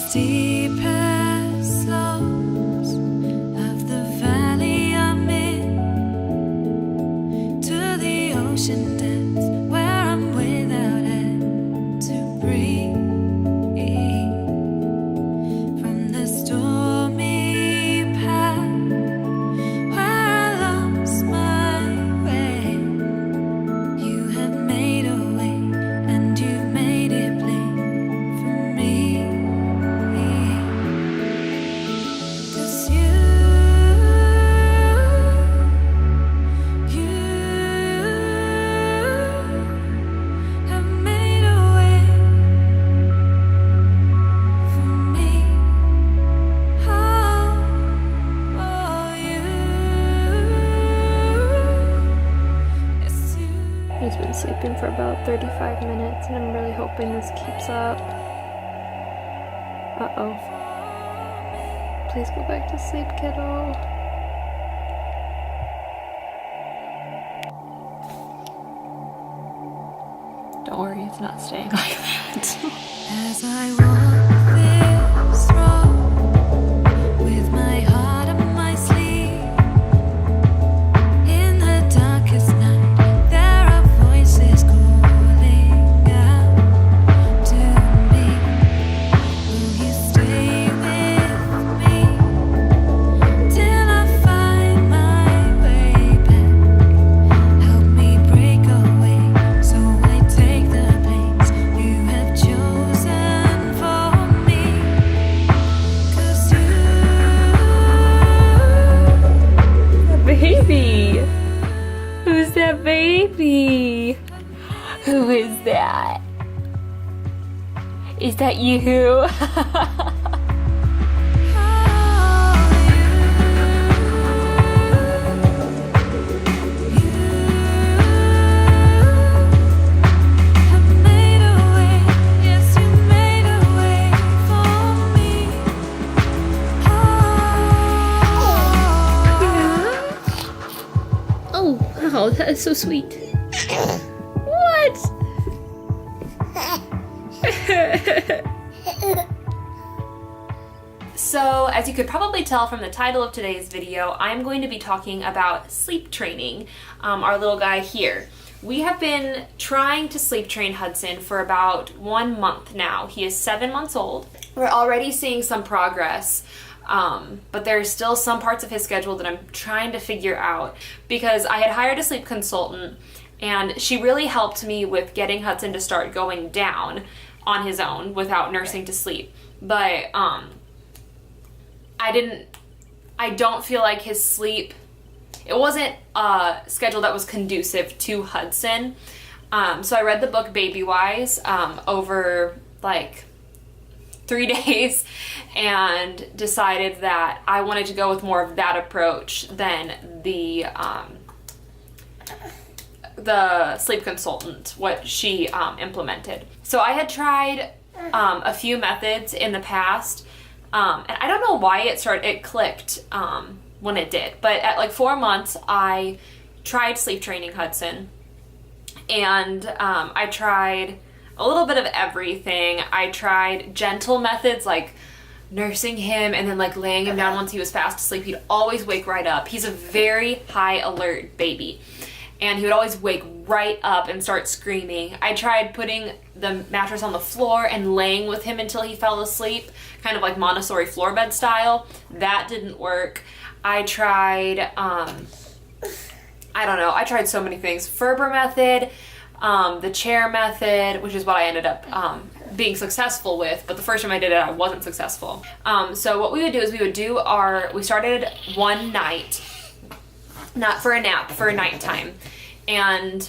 steepest slopes of the valley I'm in, to the ocean depths where I'm without air to breathe. From the stormy path where I lost my way, you have made a way and you've made it plain for me. 'Cause you have made a way for me. Oh, you. Yes, you. He's been sleeping for about 35 minutes, and I'm really hoping this keeps up. Uh-oh. Please go back to sleep, kiddo. Don't worry, it's not staying like that. As I walk this road with my heart on my sleeve, in the darkest night there are voices calling out to me. Will you stay with me till I find my way back? Help me break away so I take the place you have chosen for me. 'Cause Baby! Who's that baby? Who is that? Is that you? have made a way, yes, you made a way for me. Oh, wow, that is so sweet. What? So, as you could probably tell from the title of today's video, I'm going to be talking about sleep training, our little guy here. We have been trying to sleep train Hudson for about 1 month now. He is 7 months old. We're already seeing some progress, but there's still some parts of his schedule that I'm trying to figure out, because I had hired a sleep consultant and she really helped me with getting Hudson to start going down on his own without nursing to sleep. But I don't feel like his sleep, it wasn't a schedule that was conducive to Hudson. So I read the book WetheBies over like 3 days and decided that I wanted to go with more of that approach than the sleep consultant, what she implemented. So I had tried a few methods in the past, and I don't know why it clicked when it did, but at like 4 months I tried sleep training Hudson, and I tried a little bit of everything. I tried gentle methods like nursing him and then like laying him down once he was fast asleep. He'd always wake right up. He's a very high alert baby, and he would always wake right up and start screaming. I tried putting the mattress on the floor and laying with him until he fell asleep, kind of like Montessori floor bed style. That didn't work. I tried, I don't know, I tried so many things. Ferber method, the chair method, which is what I ended up being successful with, but the first time I did it, I wasn't successful. So what we would do is we started one night, not for a nap, for a nighttime. And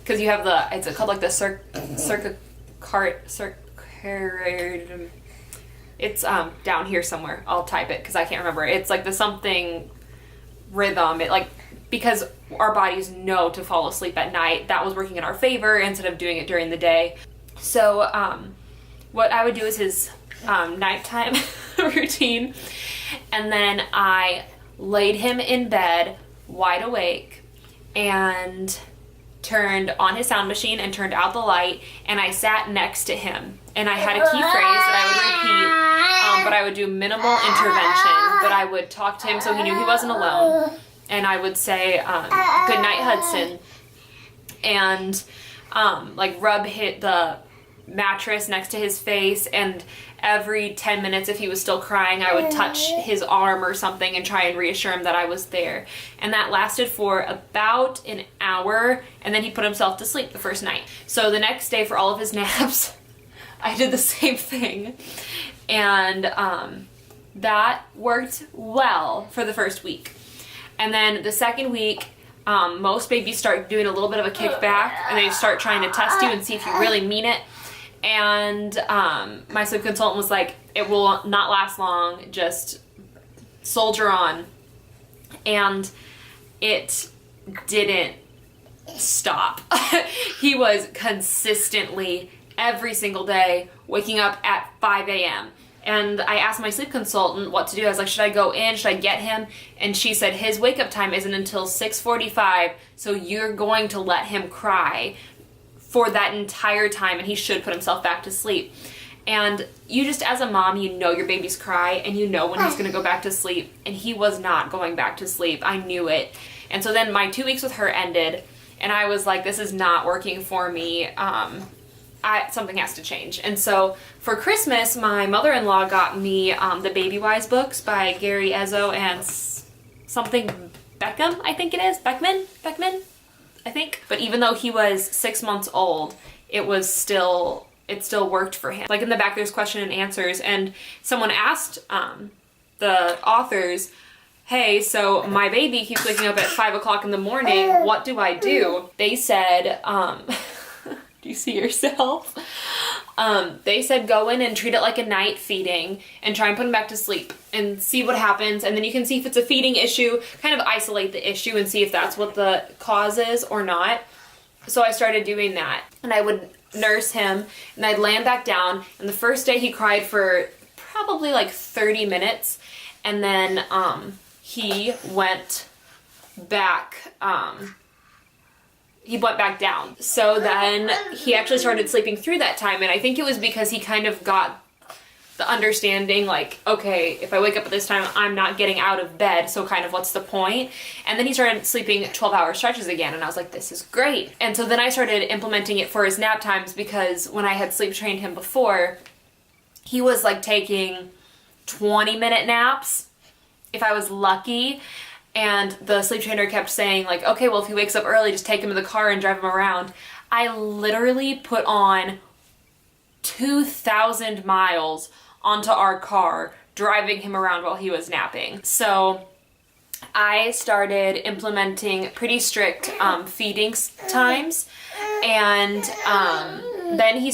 because you have it's called like the it's down here somewhere. I'll type it because I can't remember. It's like the something rhythm. It like, because our bodies know to fall asleep at night, that was working in our favor instead of doing it during the day. So what I would do is his nighttime routine, and then I laid him in bed wide awake and turned on his sound machine and turned out the light, and I sat next to him, and I had a key phrase that I would repeat but I would do minimal intervention. But I would talk to him so he knew he wasn't alone. And I would say, good night, Hudson. And like hit the mattress next to his face, and every 10 minutes if he was still crying I would touch his arm or something and try and reassure him that I was there. And that lasted for about an hour, and then he put himself to sleep the first night. So the next day for all of his naps I did the same thing, and that worked well for the first week. And then the second week most babies start doing a little bit of a kickback, and they start trying to test you and see if you really mean it. And my sleep consultant was like, it will not last long, just soldier on. And it didn't stop. He was consistently, every single day, waking up at 5 a.m. And I asked my sleep consultant what to do. I was like, should I go in? Should I get him? And she said, his wake up time isn't until 6:45, so you're going to let him cry for that entire time, and he should put himself back to sleep. And you just, as a mom, you know your baby's cry, and you know when he's going to go back to sleep, and he was not going back to sleep. I knew it. And so then my 2 weeks with her ended, and I was like, this is not working for me. Something has to change. And so for Christmas, my mother-in-law got me the WetheBies books by Gary Ezzo and something Beckham, I think it is. Beckman, I think. But even though he was 6 months old, it still worked for him. Like in the back, there's question and answers, and someone asked the authors, hey, so my baby keeps waking up at 5 o'clock in the morning. What do I do? They said, do you see yourself? They said go in and treat it like a night feeding and try and put him back to sleep and see what happens. And then you can see if it's a feeding issue, kind of isolate the issue and see if that's what the cause is or not. So I started doing that, and I would nurse him, and I'd lay him back down. And the first day he cried for probably like 30 minutes, and then he went back down. So then he actually started sleeping through that time, and I think it was because he kind of got the understanding, like, okay, if I wake up at this time, I'm not getting out of bed, so kind of what's the point? And then he started sleeping 12-hour stretches again, and I was like, this is great. And so then I started implementing it for his nap times, because when I had sleep trained him before, he was like taking 20-minute naps, if I was lucky. And the sleep trainer kept saying, like, okay, well, if he wakes up early, just take him in the car and drive him around. I literally put on 2,000 miles onto our car, driving him around while he was napping. So I started implementing pretty strict feeding times. And then he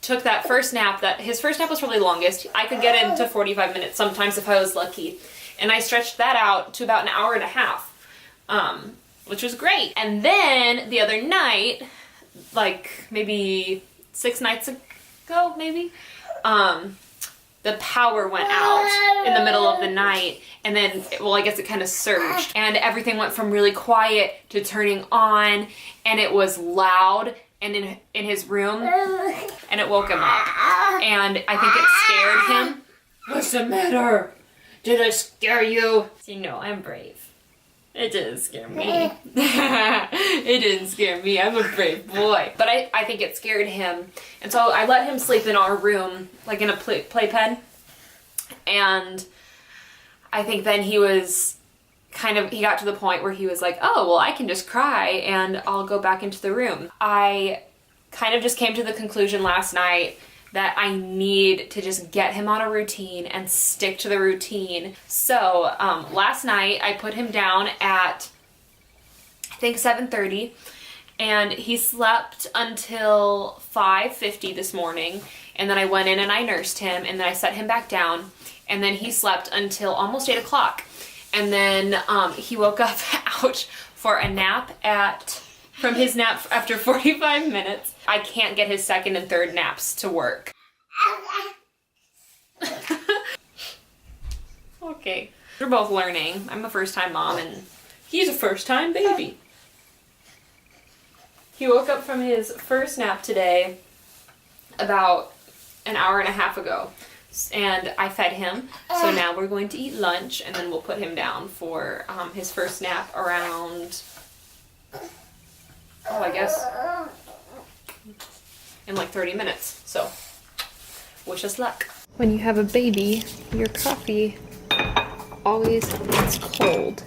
took that first nap. His first nap was probably longest. I could get into 45 minutes sometimes if I was lucky. And I stretched that out to about an hour and a half, which was great. And then the other night, like maybe 6 nights ago, maybe, the power went out in the middle of the night, and then, well, I guess it kind of surged, and everything went from really quiet to turning on, and it was loud and in his room, and it woke him up, and I think it scared him. What's the matter? Did I scare you? See, no, I'm brave. It didn't scare me. It didn't scare me. I'm a brave boy. But I think it scared him. And so I let him sleep in our room, like in a playpen. And I think then he got to the point where he was like, oh, well, I can just cry and I'll go back into the room. I kind of just came to the conclusion last night that I need to just get him on a routine and stick to the routine. So last night I put him down at, I think, 7:30, and he slept until 5:50 this morning, and then I went in and I nursed him, and then I set him back down, and then he slept until almost 8 o'clock. And then he woke up out for a nap from his nap after 45 minutes. I can't get his second and third naps to work. Okay. We're both learning. I'm a first-time mom, and he's a first-time baby. He woke up from his first nap today about an hour and a half ago. and I fed him. So now we're going to eat lunch, and then we'll put him down for his first nap around, I guess, in like 30 minutes. So wish us luck. When you have a baby, your coffee always gets cold.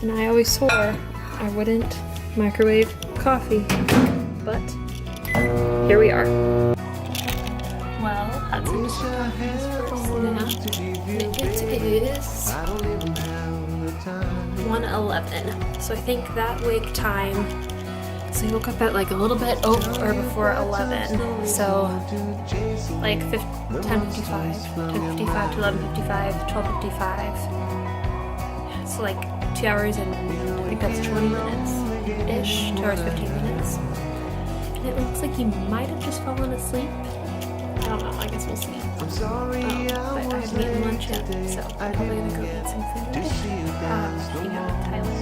And I always swore I wouldn't microwave coffee, but here we are. Well, Hudson just took off his first nap. It is 1:11, so I think that wake time. So he woke up at like a little bit over or before 11, so like 10:55, 10:55 to 11:55, 12:55. So like 2 hours and I think that's 20 minutes-ish, 2 hours 15 minutes. And it looks like he might have just fallen asleep. I don't know, I guess we'll see. But I haven't eaten lunch yet, so I'm probably gonna go get some food. Hang out with Tyler.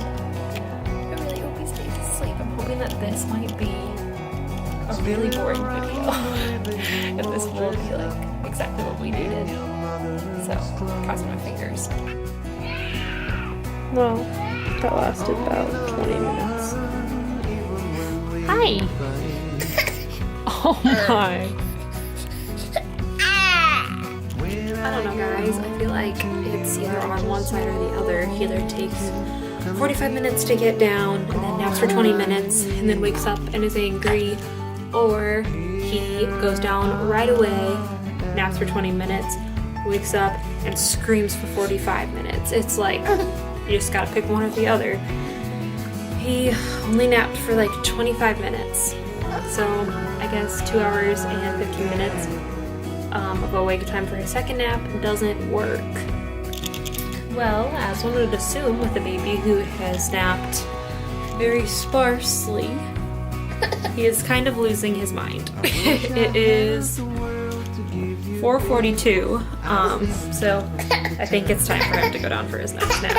I really hope he stays asleep. I'm hoping that this might be a really boring video. If this will be like exactly what we needed. So, crossing my fingers. Well, that lasted about 20 minutes. Hi! Oh my. I don't know, guys. I feel like it's either on one side or the other. He either takes 45 minutes to get down and then naps for 20 minutes and then wakes up and is angry, or he goes down right away, naps for 20 minutes, wakes up and screams for 45 minutes. It's like, you just gotta pick one or the other. He only napped for like 25 minutes. So I guess 2 hours and 15 minutes of awake time for his second nap doesn't work. Well, as one would assume with a baby who has napped very sparsely, he is kind of losing his mind. It is 4:42, so I think it's time for him to go down for his next nap.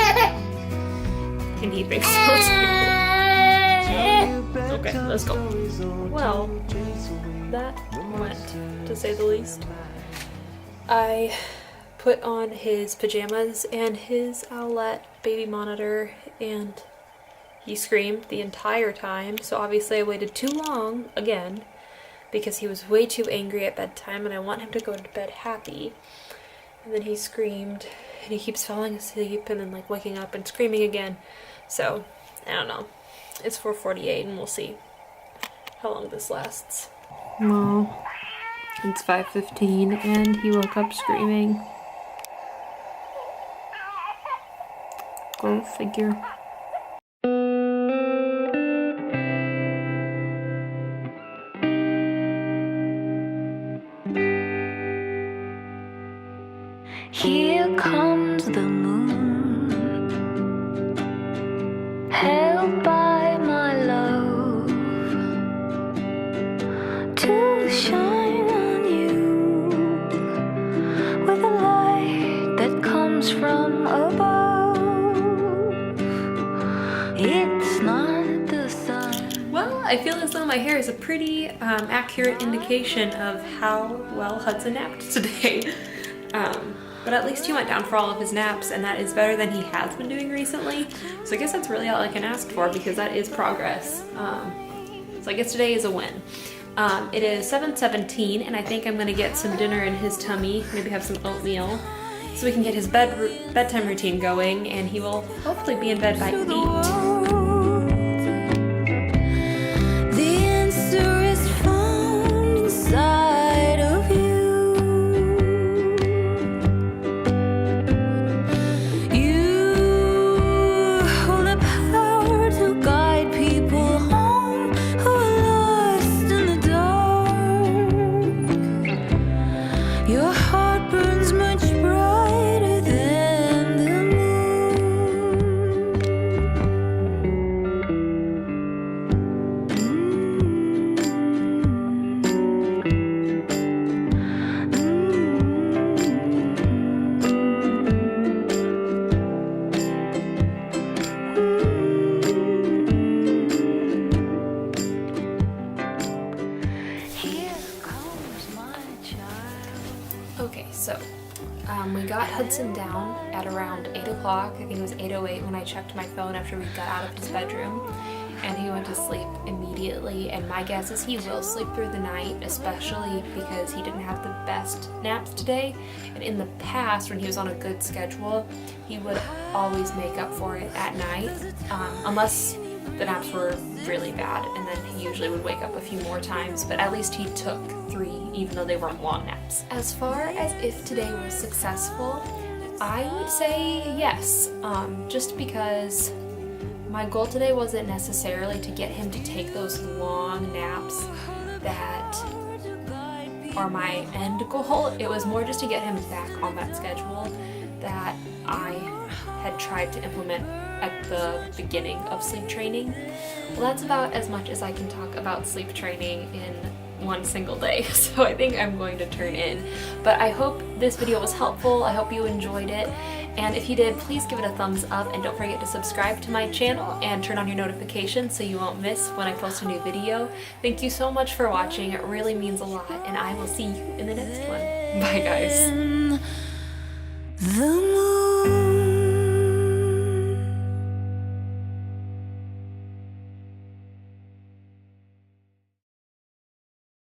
And he thinks so too. Okay, let's go. Well, that went, to say the least. I put on his pajamas and his Owlet baby monitor, and he screamed the entire time, so obviously I waited too long again because he was way too angry at bedtime and I want him to go to bed happy. And then he screamed and he keeps falling asleep and then like waking up and screaming again. So, I don't know. It's 4:48 and we'll see how long this lasts. Well, it's 5:15 and he woke up screaming. Go figure. Here comes the moon, held by my love, to shine on you with a light that comes from above. It's not the sun. Well, I feel as though my hair is a pretty accurate indication of how well Hudson napped today. But at least he went down for all of his naps, and that is better than he has been doing recently. So I guess that's really all I can ask for, because that is progress. So I guess today is a win. It is 7:17, and I think I'm gonna get some dinner in his tummy, maybe have some oatmeal, so we can get his bedtime routine going, and he will hopefully be in bed by 8. The answer is found inside of you. You hold the power to guide people home who are lost in the dark. Your heart burns much brighter than the moon. So, we got Hudson down at around 8 o'clock. I think it was 8:08 when I checked my phone after we got out of his bedroom. And he went to sleep immediately. And my guess is he will sleep through the night, especially because he didn't have the best naps today. And in the past, when he was on a good schedule, he would always make up for it at night, unless the naps were really bad, and then he usually would wake up a few more times, but at least he took 3, even though they weren't long naps. As far as if today was successful, I would say yes, just because my goal today wasn't necessarily to get him to take those long naps that are my end goal. It was more just to get him back on that schedule that I had tried to implement at the beginning of sleep training. Well, that's about as much as I can talk about sleep training in one single day, so I think I'm going to turn in. But I hope this video was helpful. I hope you enjoyed it, and if you did, please give it a thumbs up, and don't forget to subscribe to my channel and turn on your notifications so you won't miss when I post a new video. Thank you so much for watching. It really means a lot, and I will see you in the next one. Bye, guys. The moon